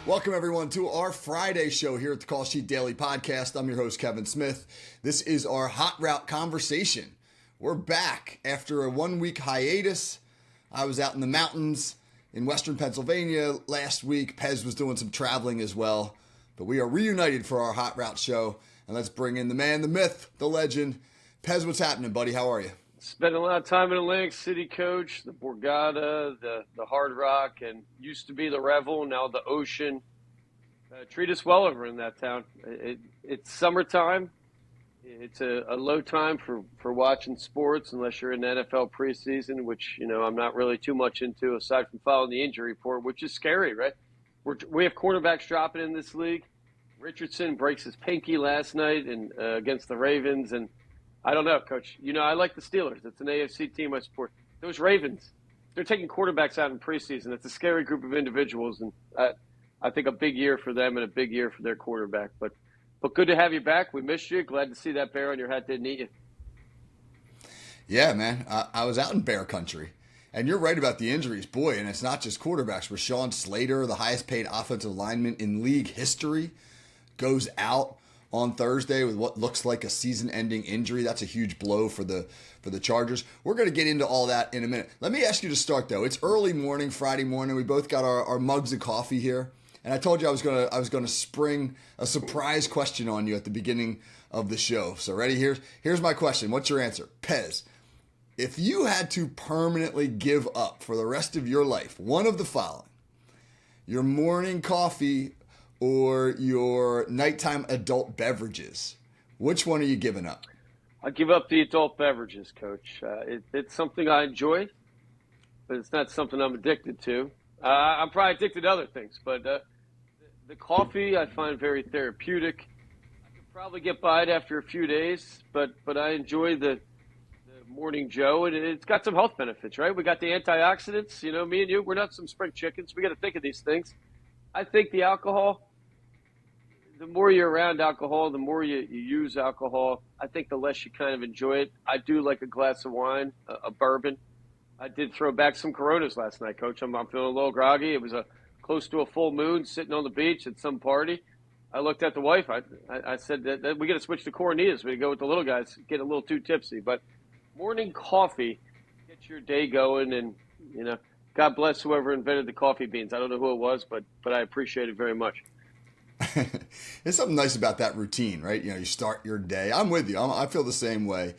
Welcome, everyone, to our Friday show here at the Call Sheet Daily Podcast. I'm your host, Kevin Smith. This is our Hot Route Conversation. We're back after a 1-week hiatus. I was out in the mountains in western Pennsylvania last week. Pez was doing some traveling as well. But we are reunited for our Hot Route show. And let's bring in the man, the myth, the legend. Pez, what's happening, buddy? How are you? Spent a lot of time in Atlantic City, Coach. The Borgata, the Hard Rock, and used to be the Revel, now the Ocean. Treat us well over in that town. It's summertime. It's a low time for watching sports unless you're in the NFL preseason, which, I'm not really too much into aside from following the injury report, which is scary, right? We have quarterbacks dropping in this league. Richardson breaks his pinky last night against the Ravens, and I don't know, Coach. I like the Steelers. It's an AFC team I support. Those Ravens, they're taking quarterbacks out in preseason. It's a scary group of individuals, and I think a big year for them and a big year for their quarterback. But good to have you back. We missed you. Glad to see that bear on your hat didn't eat you. Yeah, man. I was out in bear country. And you're right about the injuries. Boy, and it's not just quarterbacks. Rashawn Slater, the highest paid offensive lineman in league history, goes out on Thursday with what looks like a season-ending injury. That's a huge blow for the Chargers. We're going to get into all that in a minute. Let me ask you to start, though. It's early morning, Friday morning. We both got our mugs of coffee here. And I told you I was going to spring a surprise question on you at the beginning of the show. So ready? Here's my question. What's your answer? Pez, if you had to permanently give up for the rest of your life, one of the following, your morning coffee or your nighttime adult beverages, which one are you giving up? I give up the adult beverages, Coach. It's something I enjoy, but it's not something I'm addicted to. I'm probably addicted to other things, but the coffee I find very therapeutic. I could probably get by it after a few days, but I enjoy the Morning Joe, and it's got some health benefits, right? We got the antioxidants. Me and you, we're not some spring chickens. We got to think of these things. I think the alcohol, the more you're around alcohol, the more you use alcohol, I think the less you kind of enjoy it. I do like a glass of wine, a bourbon. I did throw back some Coronas last night, Coach. I'm feeling a little groggy. It was close to a full moon, sitting on the beach at some party. I looked at the wife. I said that we got to switch to Coronitas. We go with the little guys, get a little too tipsy. But morning coffee gets your day going, and God bless whoever invented the coffee beans. I don't know who it was, but I appreciate it very much. There's something nice about that routine, right? You start your day. I'm with you. I feel the same way.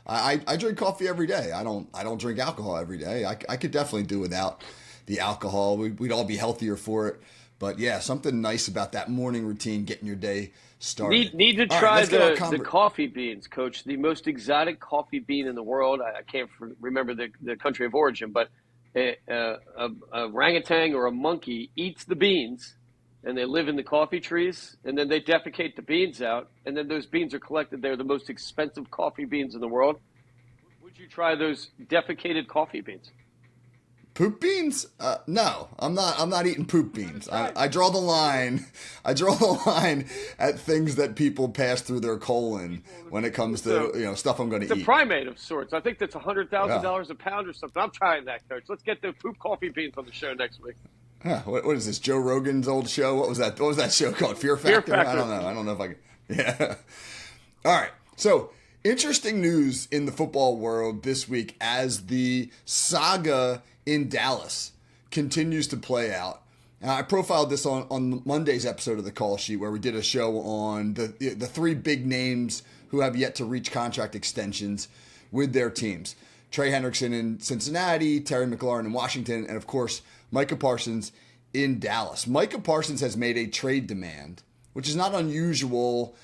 I drink coffee every day. I don't drink alcohol every day. I could definitely do without the alcohol. We'd all be healthier for it. But yeah, something nice about that morning routine, getting your day started. Need to try the coffee beans, Coach. The most exotic coffee bean in the world. I can't remember the country of origin, but a orangutan or a monkey eats the beans, and they live in the coffee trees, and then they defecate the beans out, and then those beans are collected. They're the most expensive coffee beans in the world. Would you try those defecated coffee beans? Poop beans? No, I'm not eating poop beans. I draw the line. I draw the line at things that people pass through their colon when it comes to stuff I'm going to eat. It's a primate of sorts. I think that's $100,000 a pound or something. I'm trying that, Coach. Let's get the poop coffee beans on the show next week. Huh, what is this? Joe Rogan's old show? What was that? What was that show called? Fear Factor? I don't know. I don't know if I can. Yeah. All right. So interesting news in the football world this week as the saga in Dallas continues to play out. And I profiled this on Monday's episode of the Call Sheet, where we did a show on the three big names who have yet to reach contract extensions with their teams. Trey Hendrickson in Cincinnati, Terry McLaurin in Washington, and of course, Micah Parsons in Dallas. Micah Parsons has made a trade demand, which is not unusual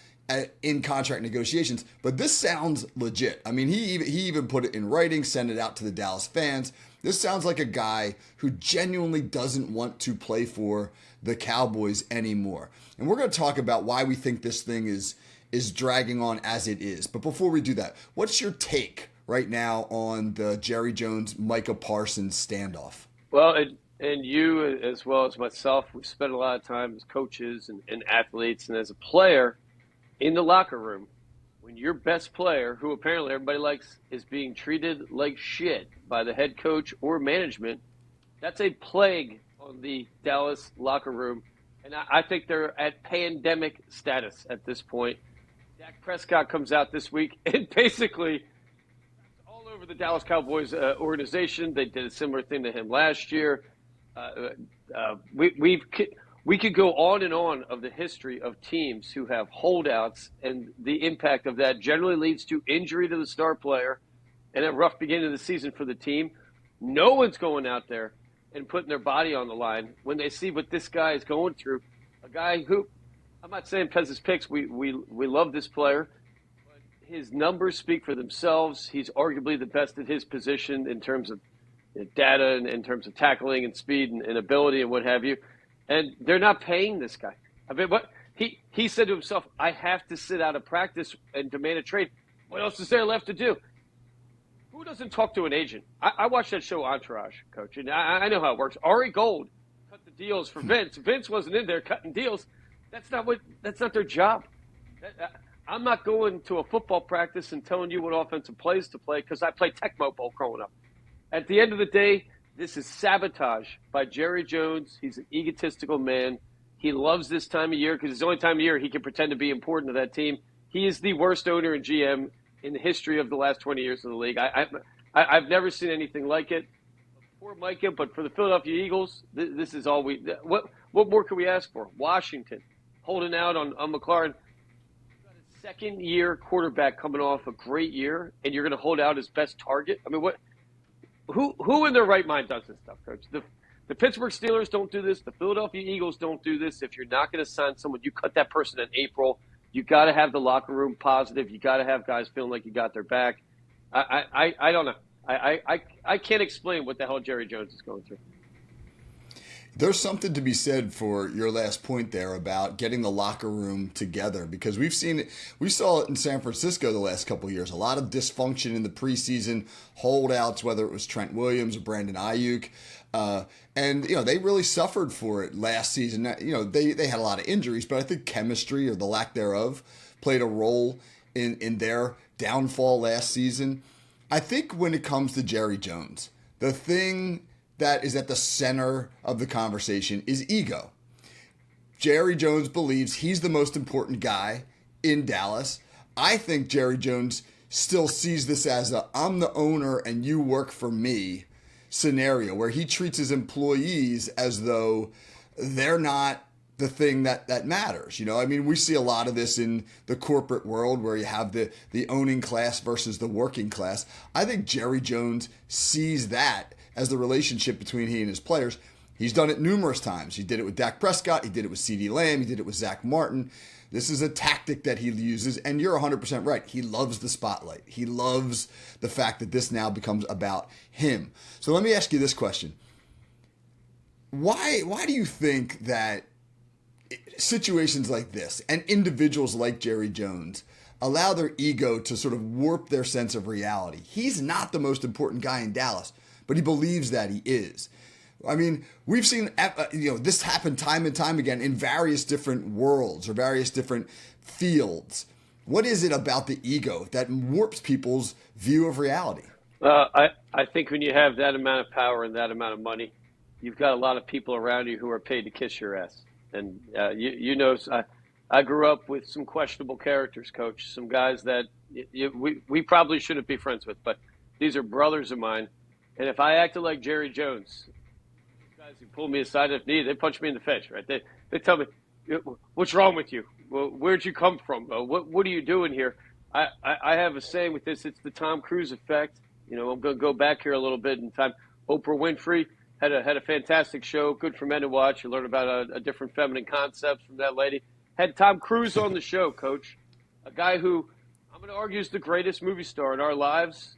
in contract negotiations, but this sounds legit. I mean, he even put it in writing, sent it out to the Dallas fans. This sounds like a guy who genuinely doesn't want to play for the Cowboys anymore. And we're going to talk about why we think this thing is dragging on as it is. But before we do that, what's your take right now on the Jerry Jones, Micah Parsons standoff? Well, and you as well as myself, we've spent a lot of time as coaches and athletes and as a player in the locker room. When your best player, who apparently everybody likes, is being treated like shit by the head coach or management, that's a plague on the Dallas locker room And I think they're at pandemic status at this point. Dak Prescott comes out this week and basically all over the Dallas Cowboys organization. They did a similar thing to him last year. We could go on and on of the history of teams who have holdouts, and the impact of that generally leads to injury to the star player and a rough beginning of the season for the team. No one's going out there and putting their body on the line when they see what this guy is going through. A guy who, I'm not saying Pez's picks, we love this player, but his numbers speak for themselves. He's arguably the best at his position in terms of data and in terms of tackling and speed and ability and what have you. And they're not paying this guy. I mean, what he said to himself, I have to sit out of practice and demand a trade. What else is there left to do? Who doesn't talk to an agent? I watched that show Entourage, Coach, and I know how it works. Ari Gold cut the deals for Vince. Vince wasn't in there cutting deals. That's not their job. I'm not going to a football practice and telling you what offensive plays to play because I played Tecmo Bowl growing up. At the end of the day, this is sabotage by Jerry Jones. He's an egotistical man. He loves this time of year because it's the only time of year he can pretend to be important to that team. He is the worst owner and GM in the history of the last 20 years of the league. I've never seen anything like it. Poor Micah, but for the Philadelphia Eagles, this is all we – what more could we ask for? Washington holding out on McLaurin. You've got a second-year quarterback coming off a great year, and you're going to hold out his best target? I mean, what? Who in their right mind does this stuff, Coach? The Pittsburgh Steelers don't do this. The Philadelphia Eagles don't do this. If you're not going to sign someone, you cut that person in April. You got to have the locker room positive. You got to have guys feeling like you got their back. I don't know. I can't explain what the hell Jerry Jones is going through. There's something to be said for your last point there about getting the locker room together, because we saw it in San Francisco the last couple of years. A lot of dysfunction in the preseason, holdouts, whether it was Trent Williams or Brandon Ayuk. And, they really suffered for it last season. They had a lot of injuries, but I think chemistry or the lack thereof played a role in their downfall last season. I think when it comes to Jerry Jones, the thing that is at the center of the conversation is ego. Jerry Jones believes he's the most important guy in Dallas. I think Jerry Jones still sees this as a I'm the owner and you work for me scenario, where he treats his employees as though they're not the thing that matters. We see a lot of this in the corporate world where you have the owning class versus the working class. I think Jerry Jones sees that as the relationship between he and his players. He's done it numerous times. He did it with Dak Prescott. He did it with CeeDee Lamb. He did it with Zach Martin. This is a tactic that he uses, and you're 100% right. He loves the spotlight. He loves the fact that this now becomes about him. So let me ask you this question. Why do you think that situations like this and individuals like Jerry Jones allow their ego to sort of warp their sense of reality? He's not the most important guy in Dallas, but he believes that he is. We've seen this happen time and time again in various different worlds or various different fields. What is it about the ego that warps people's view of reality? I think when you have that amount of power and that amount of money, you've got a lot of people around you who are paid to kiss your ass. And I grew up with some questionable characters, Coach. Some guys that we probably shouldn't be friends with, but these are brothers of mine. And if I acted like Jerry Jones, these guys who pull me aside if needed, they punch me in the face, right? They tell me, what's wrong with you? Well, where'd you come from? What are you doing here? I have a saying with this. It's the Tom Cruise effect. I'm going to go back here a little bit in time. Oprah Winfrey had a fantastic show, good for men to watch. You learn about a different feminine concepts from that lady. Had Tom Cruise on the show, Coach, a guy who I'm going to argue is the greatest movie star in our lives.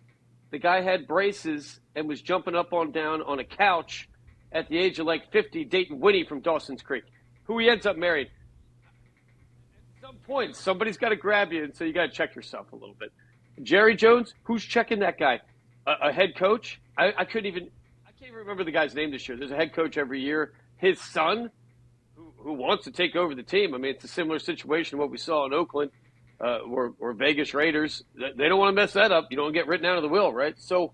The guy had braces and was jumping up and down on a couch at the age of 50, dating Winnie from Dawson's Creek, who he ends up marrying. At some point, somebody's got to grab you, and so you got to check yourself a little bit. Jerry Jones, who's checking that guy? A head coach? I can't even remember the guy's name this year. There's a head coach every year. His son, who wants to take over the team. It's a similar situation to what we saw in Oakland. Or Vegas Raiders, they don't want to mess that up. You don't get written out of the will, right? So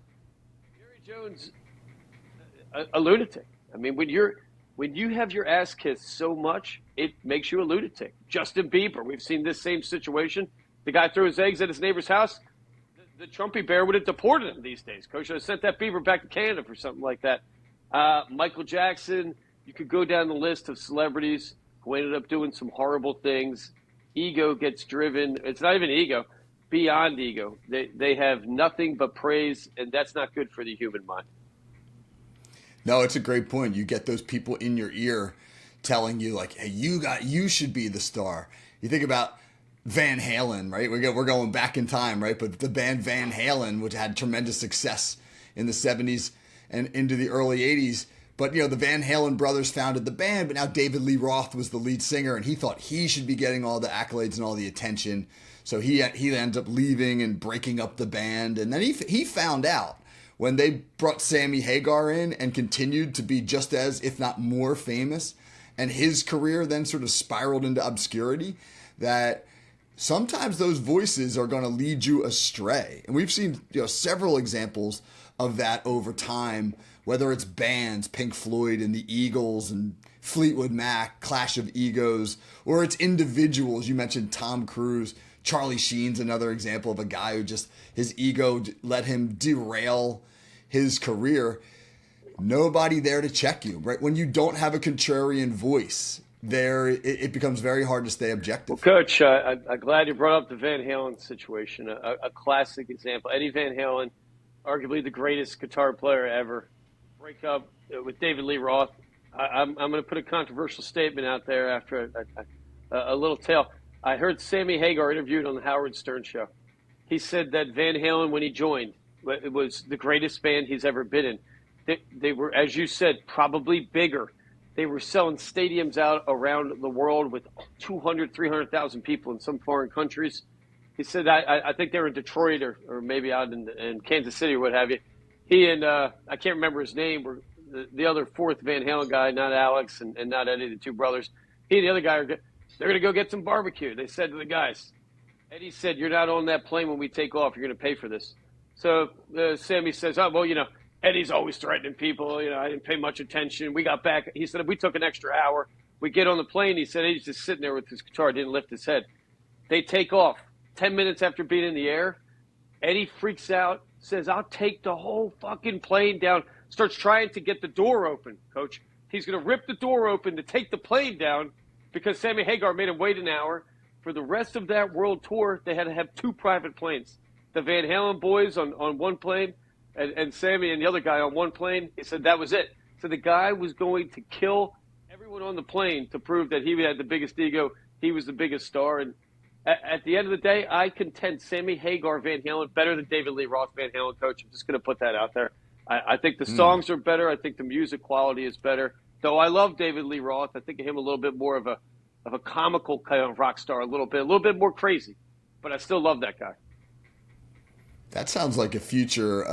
Jerry Jones, a lunatic. When when you have your ass kissed so much, it makes you a lunatic. Justin Bieber, we've seen this same situation. The guy threw his eggs at his neighbor's house. The Trumpy bear would have deported him these days. Coach should have sent that Bieber back to Canada for something like that. Michael Jackson, you could go down the list of celebrities who ended up doing some horrible things. Ego gets driven. It's not even ego, beyond ego. They have nothing but praise, and that's not good for the human mind. No, it's a great point. You get those people in your ear telling you, like, hey, you should be the star. You think about Van Halen, right? We're going back in time, right? But the band Van Halen, which had tremendous success in the 70s and into the early 80s. But, the Van Halen brothers founded the band, but now David Lee Roth was the lead singer, and he thought he should be getting all the accolades and all the attention. So he ends up leaving and breaking up the band. And then he found out when they brought Sammy Hagar in and continued to be just as, if not more famous, and his career then sort of spiraled into obscurity, that sometimes those voices are going to lead you astray. And we've seen several examples of that over time, whether it's bands, Pink Floyd and the Eagles and Fleetwood Mac, Clash of Egos, or it's individuals. You mentioned Tom Cruise. Charlie Sheen's another example of a guy who just, his ego let him derail his career. Nobody there to check you, right? When you don't have a contrarian voice, it becomes very hard to stay objective. Well, Coach, I'm glad you brought up the Van Halen situation, a classic example. Eddie Van Halen, arguably the greatest guitar player ever, break up with David Lee Roth. I'm going to put a controversial statement out there after a little tale. I heard Sammy Hagar interviewed on the Howard Stern show. He said that Van Halen, when he joined, it was the greatest band he's ever been in. They were, as you said, probably bigger. They were selling stadiums out around the world with 200, 300,000 people in some foreign countries. He said, I think they were in Detroit or maybe out in Kansas City or what have you. He and I can't remember his name, were the other fourth Van Halen guy, not Alex and not Eddie, the two brothers. He and the other guy, they're going to go get some barbecue. They said to the guys, Eddie said, you're not on that plane when we take off. You're going to pay for this. So Sammy says, oh, well, Eddie's always threatening people. I didn't pay much attention. We got back. He said, we took an extra hour. We get on the plane. He said, he's just sitting there with his guitar, didn't lift his head. They take off. 10 minutes after being in the air, Eddie freaks out, says, I'll take the whole fucking plane down, starts trying to get the door open, Coach. He's going to rip the door open to take the plane down because Sammy Hagar made him wait an hour. For the rest of that world tour, they had to have two private planes. The Van Halen boys on one plane and Sammy and the other guy on one plane. He said that was it. So the guy was going to kill everyone on the plane to prove that he had the biggest ego. He was the biggest star. And at the end of the day, I contend Sammy Hagar Van Halen better than David Lee Roth Van Halen, Coach. I'm just going to put that out there. I think the songs are better. I think the music quality is better. Though I love David Lee Roth. I think of him a little bit more of a comical kind of rock star, a little bit more crazy. But I still love that guy. That sounds like a future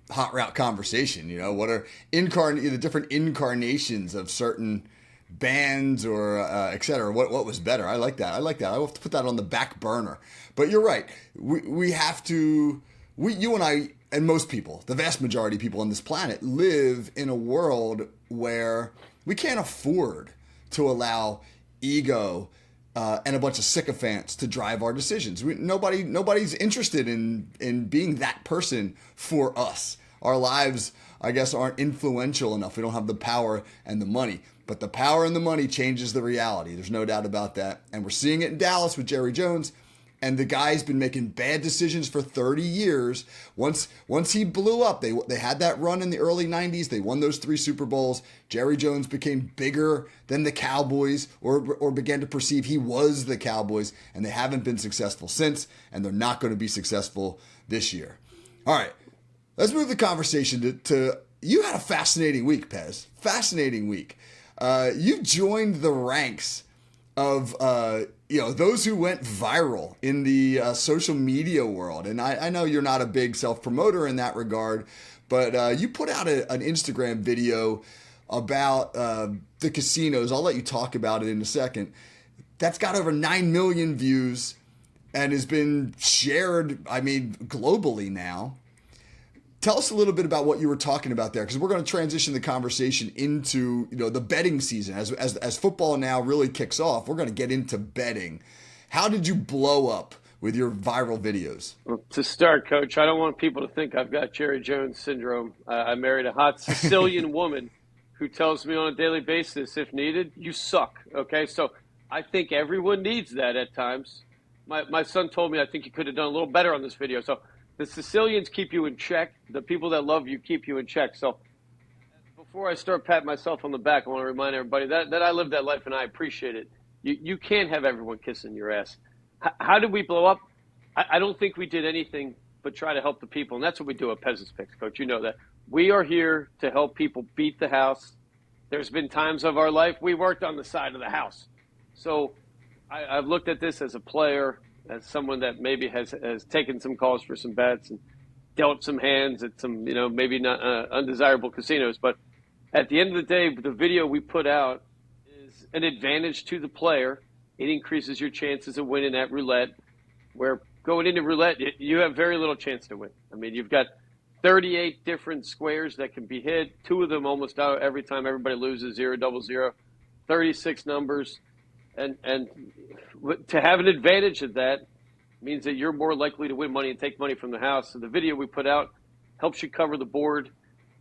hot route conversation. What are the different incarnations of certain bands or et cetera? What was better? I like that. I will have to put that on the back burner. But you're right. We have to. You and I and most people, the vast majority of people on this planet, live in a world where we can't afford to allow ego and a bunch of sycophants to drive our decisions. Nobody's interested in being that person for us. Our lives, I guess, aren't influential enough. We don't have the power and the money. But the power and the money changes the reality. There's no doubt about that. And we're seeing it in Dallas with Jerry Jones. And the guy's been making bad decisions for 30 years. Once he blew up, they had that run in the early 90s. They won those 3 Super Bowls. Jerry Jones became bigger than the Cowboys or began to perceive he was the Cowboys. And they haven't been successful since. And they're not going to be successful this year. All right, let's move the conversation to you had a fascinating week, Pez. Fascinating week. You joined the ranks of those who went viral in the social media world. And I know you're not a big self-promoter in that regard, but you put out an Instagram video about the casinos. I'll let you talk about it in a second. That's got over 9 million views and has been shared, globally now. Tell us a little bit about what you were talking about there, because we're going to transition the conversation into the betting season as football now really kicks off. We're going to get into betting. How did you blow up with your viral videos? Well, to start, Coach, I don't want people to think I've got Jerry Jones syndrome. I married a hot Sicilian woman who tells me on a daily basis, if needed, you suck. Okay, so I think everyone needs that at times. My son told me I think you could have done a little better on this video. So the Sicilians keep you in check. The people that love you keep you in check. So before I start patting myself on the back, I want to remind everybody that I lived that life and I appreciate it. You can't have everyone kissing your ass. How did we blow up? I don't think we did anything but try to help the people. And that's what we do at Pez's Picks, Coach. You know that. We are here to help people beat the house. There's been times of our life we worked on the side of the house. So I've looked at this as a player, as someone that maybe has taken some calls for some bets and dealt some hands at some, maybe not undesirable casinos. But at the end of the day, the video we put out is an advantage to the player. It increases your chances of winning at roulette, where going into roulette, you have very little chance to win. I mean, you've got 38 different squares that can be hit. 2 of them almost out every time everybody loses, 0, 0, 36 numbers. And to have an advantage of that means that you're more likely to win money and take money from the house. So the video we put out helps you cover the board.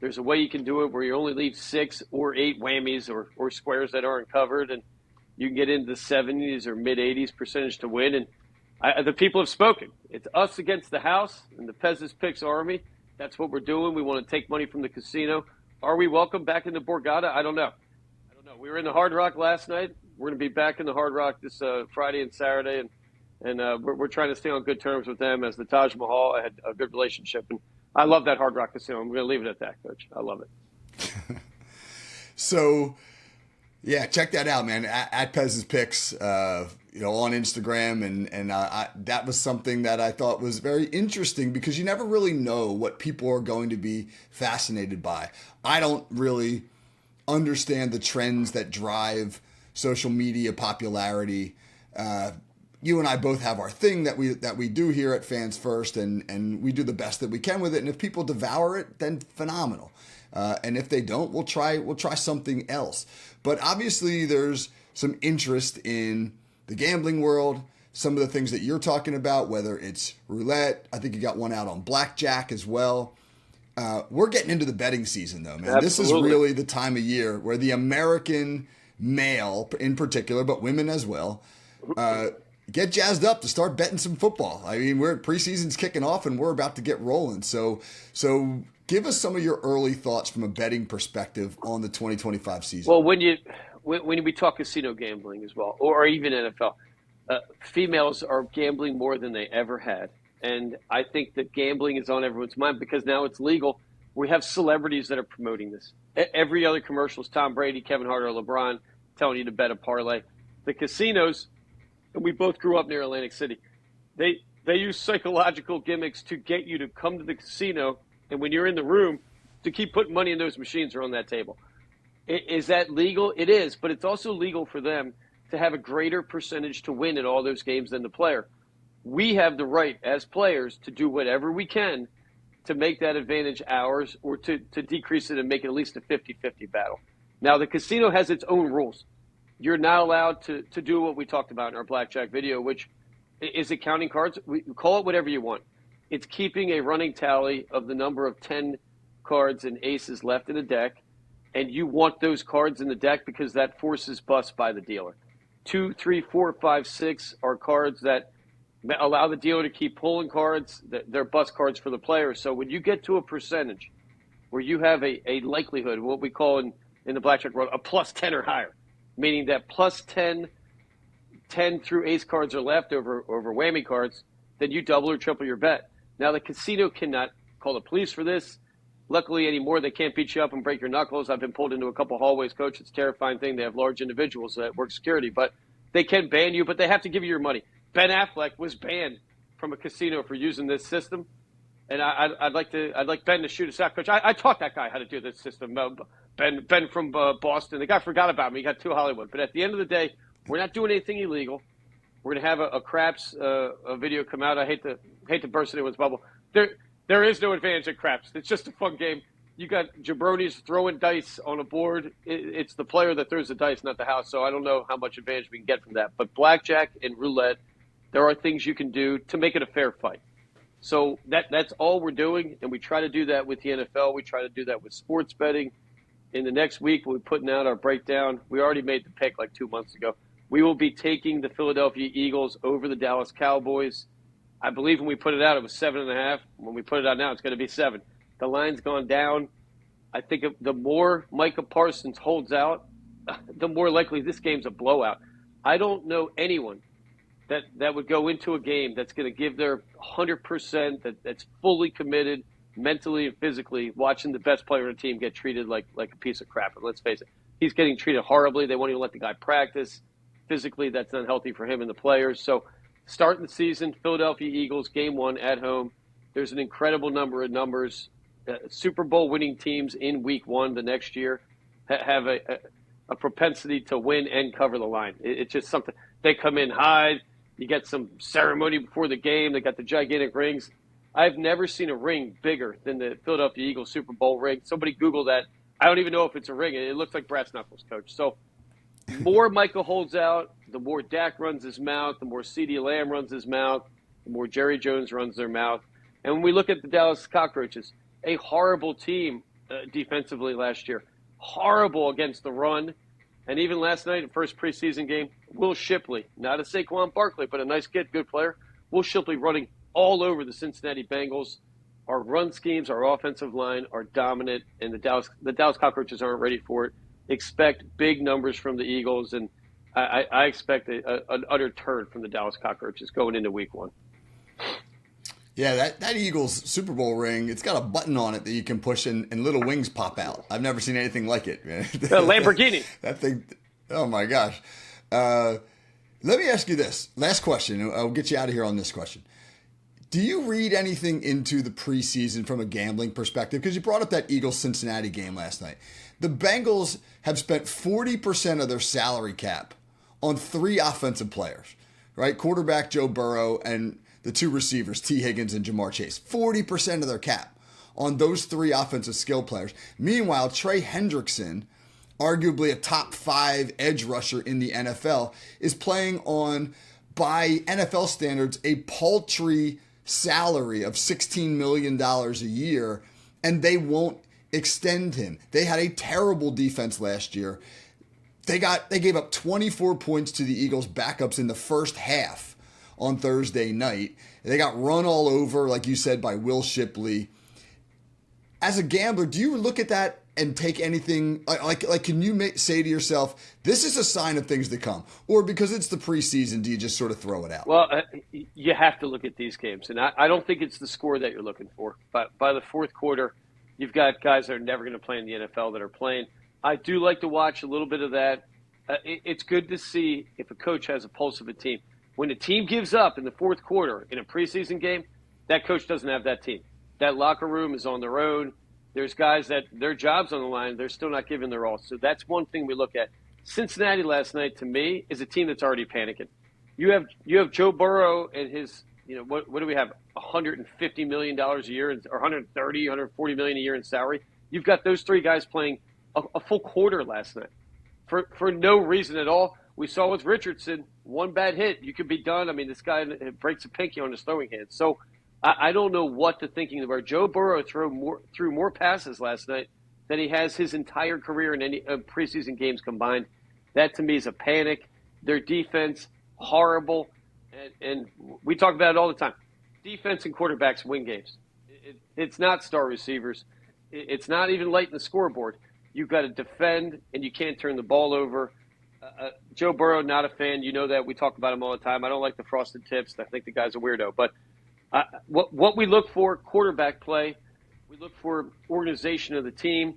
There's a way you can do it where you only leave 6 or 8 whammies or squares that aren't covered, and you can get into the 70s or mid-80s percentage to win. And the people have spoken. It's us against the house and the Pez's Picks Army. That's what we're doing. We want to take money from the casino. Are we welcome back into Borgata? I don't know. We were in the Hard Rock last night. We're going to be back in the Hard Rock this Friday and Saturday, and we're trying to stay on good terms with them as the Taj Mahal. I had a good relationship, and I love that Hard Rock Casino. I'm going to leave it at that, Coach. I love it. So, yeah, check that out, man. At Pez's Picks, on Instagram, and that was something that I thought was very interesting because you never really know what people are going to be fascinated by. I don't really understand the trends that drive social media popularity. You and I both have our thing that we do here at Fans First, and we do the best that we can with it. And if people devour it, then phenomenal. And if they don't, we'll try something else. But obviously, there's some interest in the gambling world. Some of the things that you're talking about, whether it's roulette, I think you got one out on blackjack as well. We're getting into the betting season, though, man. Absolutely. This is really the time of year where the American male, in particular, but women as well, get jazzed up to start betting some football. I mean, preseason's kicking off, and we're about to get rolling. So give us some of your early thoughts from a betting perspective on the 2025 season. Well, when we talk casino gambling as well, or even NFL, females are gambling more than they ever had. And I think that gambling is on everyone's mind because now it's legal. We have celebrities that are promoting this. Every other commercial is Tom Brady, Kevin Hart, or LeBron telling you to bet a parlay. The casinos, and we both grew up near Atlantic City, they use psychological gimmicks to get you to come to the casino, and when you're in the room, to keep putting money in those machines or on that table. Is that legal? It is, but it's also legal for them to have a greater percentage to win in all those games than the player. We have the right as players to do whatever we can to make that advantage ours or to decrease it and make it at least a 50-50 battle. Now, the casino has its own rules. You're not allowed to do what we talked about in our blackjack video, which is it counting cards? We call it whatever you want. It's keeping a running tally of the number of 10 cards and aces left in the deck, and you want those cards in the deck because that forces bust by the dealer. 2, 3, 4, 5, 6 are cards that allow the dealer to keep pulling cards. They're bust cards for the player. So when you get to a percentage where you have a likelihood, what we call in the blackjack world, a plus 10 or higher, meaning that plus 10 through ace cards are left over whammy cards, then you double or triple your bet. Now, the casino cannot call the police for this. Luckily, anymore, they can't beat you up and break your knuckles. I've been pulled into a couple hallways, Coach. It's a terrifying thing. They have large individuals that work security, but they can ban you, but they have to give you your money. Ben Affleck was banned from a casino for using this system, and I'd like Ben to shoot us out, Coach. I taught that guy how to do this system. Ben from Boston. The guy forgot about me. He got too Hollywood. But at the end of the day, we're not doing anything illegal. We're going to have a craps video come out. I hate to burst anyone's bubble. There is no advantage at craps. It's just a fun game. You got jabronis throwing dice on a board. It's the player that throws the dice, not the house. So I don't know how much advantage we can get from that. But blackjack and roulette, there are things you can do to make it a fair fight. So that's all we're doing, and we try to do that with the NFL. We try to do that with sports betting. In the next week, we'll be putting out our breakdown. We already made the pick like 2 months ago. We will be taking the Philadelphia Eagles over the Dallas Cowboys. I believe when we put it out, it was 7.5. When we put it out now, it's going to be 7. The line's gone down. I think the more Micah Parsons holds out, the more likely this game's a blowout. I don't know anyone that would go into a game that's going to give their 100%, that's fully committed mentally and physically, watching the best player on the team get treated like a piece of crap. And let's face it, he's getting treated horribly. They won't even let the guy practice. Physically, that's unhealthy for him and the players. So starting the season, Philadelphia Eagles, game 1 at home. There's an incredible number of numbers. Super Bowl winning teams in week 1 the next year have a propensity to win and cover the line. It's just something. They come in high. You get some ceremony before the game. They got the gigantic rings. I've never seen a ring bigger than the Philadelphia Eagles Super Bowl ring. Somebody Google that. I don't even know if it's a ring. It looks like brass knuckles, Coach. So the more Michael holds out, the more Dak runs his mouth, the more CeeDee Lamb runs his mouth, the more Jerry Jones runs their mouth. And when we look at the Dallas Cockroaches, a horrible team defensively last year, horrible against the run. And even last night, the first preseason game, Will Shipley, not a Saquon Barkley, but a nice kid, good player. Will Shipley running all over the Cincinnati Bengals. Our run schemes, our offensive line are dominant, and the Dallas Cockroaches aren't ready for it. Expect big numbers from the Eagles, and I expect an utter turd from the Dallas Cockroaches going into week 1. Yeah, that Eagles Super Bowl ring, it's got a button on it that you can push and little wings pop out. I've never seen anything like it. Lamborghini. That thing, oh my gosh. Let me ask you this. Last question. I'll get you out of here on this question. Do you read anything into the preseason from a gambling perspective? Because you brought up that Eagles-Cincinnati game last night. The Bengals have spent 40% of their salary cap on 3 offensive players, right? Quarterback Joe Burrow and the 2 receivers, T. Higgins and Jamar Chase. 40% of their cap on those 3 offensive skill players. Meanwhile, Trey Hendrickson, arguably a top 5 edge rusher in the NFL, is playing on, by NFL standards, a paltry salary of $16 million a year, and they won't extend him. They had a terrible defense last year. They gave up 24 points to the Eagles backups in the first half on Thursday night. They got run all over, like you said, by Will Shipley. As a gambler, do you look at that and take anything, like can you say to yourself, this is a sign of things to come? Or because it's the preseason, do you just sort of throw it out? Well, you have to look at these games. And I don't think it's the score that you're looking for. But by the fourth quarter, you've got guys that are never going to play in the NFL that are playing. I do like to watch a little bit of that. It's good to see if a coach has a pulse of a team. When a team gives up in the fourth quarter in a preseason game, that coach doesn't have that team. That locker room is on their own. There's guys that their job's on the line. They're still not giving their all. So that's one thing we look at. Cincinnati last night, to me, is a team that's already panicking. You have Joe Burrow and his, what do we have, $150 million a year, or $130, $140 million a year in salary? You've got those 3 guys playing a full quarter last night for no reason at all. We saw with Richardson, 1 bad hit, you could be done. I mean, this guy breaks a pinky on his throwing hand. So I don't know what to thinking about. Joe Burrow threw more passes last night than he has his entire career in any preseason games combined. That, to me, is a panic. Their defense, horrible. And we talk about it all the time. Defense and quarterbacks win games. It's not star receivers. It's not even light in the scoreboard. You've got to defend, and you can't turn the ball over. Joe Burrow, not a fan. You know that. We talk about him all the time. I don't like the frosted tips. I think the guy's a weirdo. But what we look for, quarterback play, we look for organization of the team.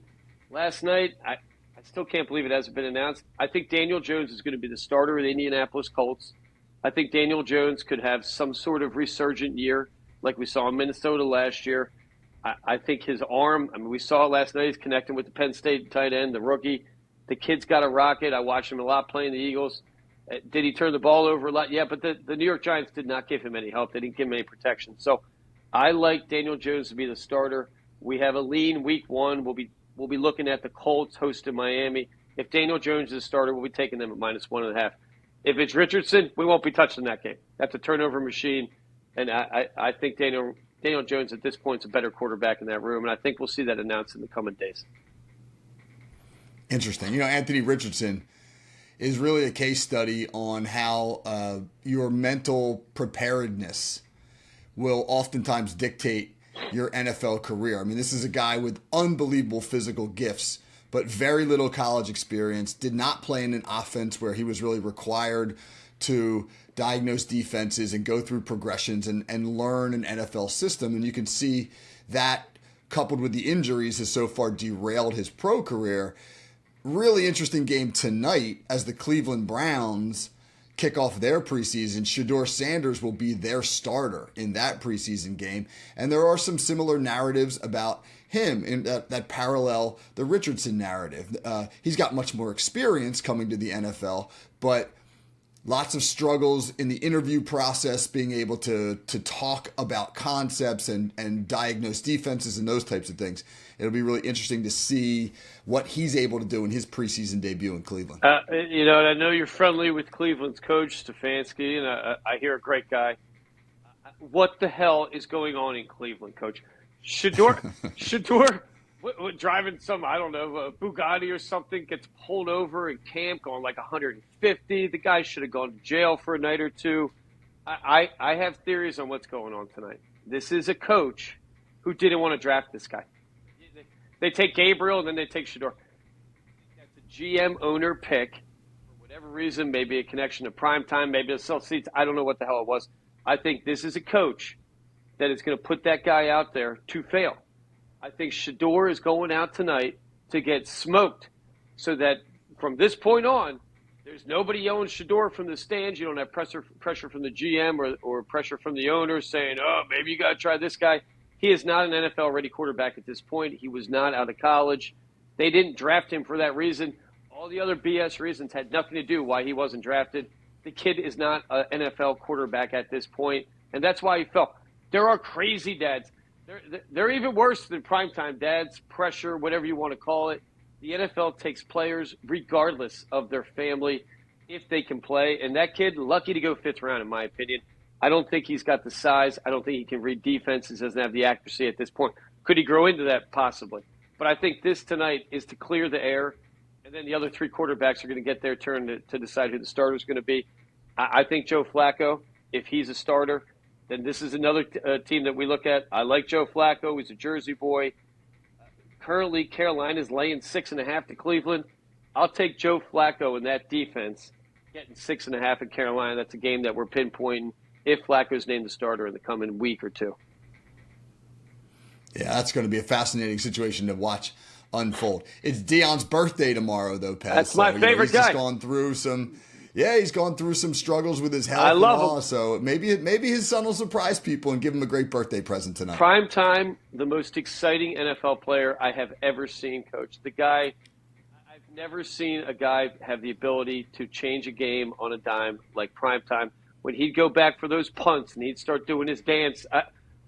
Last night, I still can't believe it hasn't been announced. I think Daniel Jones is going to be the starter of the Indianapolis Colts. I think Daniel Jones could have some sort of resurgent year like we saw in Minnesota last year. I think his arm, we saw it last night, he's connecting with the Penn State tight end, the rookie. The kid's got a rocket. I watched him a lot playing the Eagles. Did he turn the ball over a lot? Yeah, but the New York Giants did not give him any help. They didn't give him any protection. So I like Daniel Jones to be the starter. We have a lean week 1. We'll be looking at the Colts hosting Miami. If Daniel Jones is a starter, we'll be taking them at -1.5. If it's Richardson, we won't be touching that game. That's a turnover machine, and I think Daniel Jones at this point is a better quarterback in that room, and I think we'll see that announced in the coming days. Interesting. Anthony Richardson is really a case study on how your mental preparedness will oftentimes dictate your NFL career. I mean, this is a guy with unbelievable physical gifts, but very little college experience, did not play in an offense where he was really required to diagnose defenses and go through progressions and learn an NFL system. And you can see that, coupled with the injuries, has so far derailed his pro career. Really interesting game tonight as the Cleveland Browns kick off their preseason. Shedeur Sanders will be their starter in that preseason game. And there are some similar narratives about him in that parallel the Richardson narrative. He's got much more experience coming to the NFL, but lots of struggles in the interview process, being able to talk about concepts and diagnose defenses and those types of things. It'll be really interesting to see what he's able to do in his preseason debut in Cleveland. And I know you're friendly with Cleveland's coach, Stefanski, and I hear a great guy. What the hell is going on in Cleveland, Coach? Shedeur driving some, I don't know, a Bugatti or something, gets pulled over in camp going like 150. The guy should have gone to jail for a night or two. I have theories on what's going on tonight. This is a coach who didn't want to draft this guy. They take Gabriel and then they take Shedeur. That's a GM owner pick for whatever reason, maybe a connection to primetime, maybe to sell seats. I don't know what the hell it was. I think this is a coach that is going to put that guy out there to fail. I think Shedeur is going out tonight to get smoked so that from this point on, there's nobody yelling Shedeur from the stands. You don't have pressure from the GM or pressure from the owner saying, oh, maybe you got to try this guy. He is not an NFL-ready quarterback at this point. He was not out of college. They didn't draft him for that reason. All the other BS reasons had nothing to do why he wasn't drafted. The kid is not an NFL quarterback at this point, and that's why he fell. There are crazy dads. They're even worse than primetime dads, pressure, whatever you want to call it. The NFL takes players regardless of their family if they can play. And that kid, lucky to go 5th round, in my opinion. I don't think he's got the size. I don't think he can read defenses, doesn't have the accuracy at this point. Could he grow into that? Possibly. But I think this tonight is to clear the air, and then the other 3 quarterbacks are going to get their turn to decide who the starter is going to be. I think Joe Flacco, if he's a starter, then this is another team that we look at. I like Joe Flacco. He's a Jersey boy. Currently, Carolina's laying 6.5 to Cleveland. I'll take Joe Flacco in that defense, getting 6.5 in Carolina. That's a game that we're pinpointing if Flacco's named the starter in the coming week or two. Yeah, that's going to be a fascinating situation to watch unfold. It's Deion's birthday tomorrow, though, Pez. That's my favorite guy. He's gone through some struggles with his health. I love him. So maybe his son will surprise people and give him a great birthday present tonight. Prime time, the most exciting NFL player I have ever seen, Coach. The guy, I've never seen a guy have the ability to change a game on a dime like prime time. When he'd go back for those punts and he'd start doing his dance, I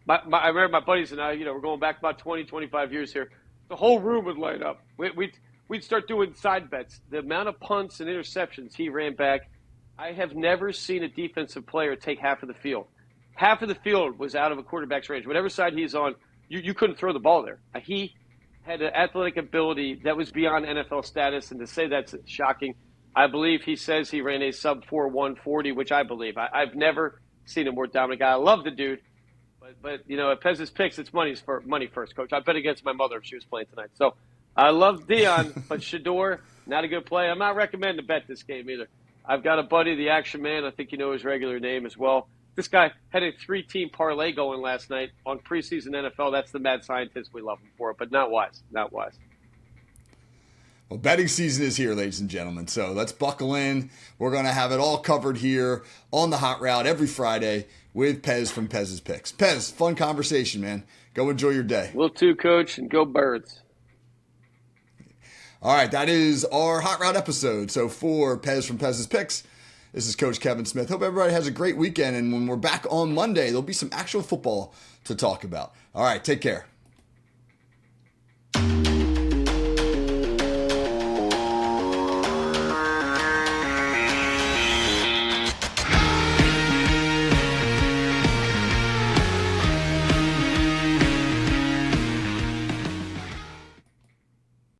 remember my buddies and I, we're going back about 20, 25 years here. The whole room would light up. We'd start doing side bets. The amount of punts and interceptions he ran back, I have never seen a defensive player take half of the field. Half of the field was out of a quarterback's range. Whatever side he's on, you couldn't throw the ball there. He had an athletic ability that was beyond NFL status, and to say that's shocking. I believe he says he ran a sub-4 140, which I believe. I've never seen a more dominant guy. I love the dude. But at Pez's Picks, it's money first, Coach. I bet against my mother if she was playing tonight. So I love Deion, but Shedeur, not a good play. I'm not recommending to bet this game either. I've got a buddy, the Action Man. I think you know his regular name as well. This guy had a 3-team parlay going last night on preseason NFL. That's the mad scientist. We love him for it, but not wise. Not wise. Well, betting season is here, ladies and gentlemen. So let's buckle in. We're going to have it all covered here on the Hot Route every Friday with Pez from Pez's Picks. Pez, fun conversation, man. Go enjoy your day. Will too, Coach, and go Birds. All right, that is our Hot Route episode. So for Pez from Pez's Picks, This is Coach Kevin Smith. Hope everybody has a great weekend. And when we're back on Monday, there'll be some actual football to talk about. All right, take care.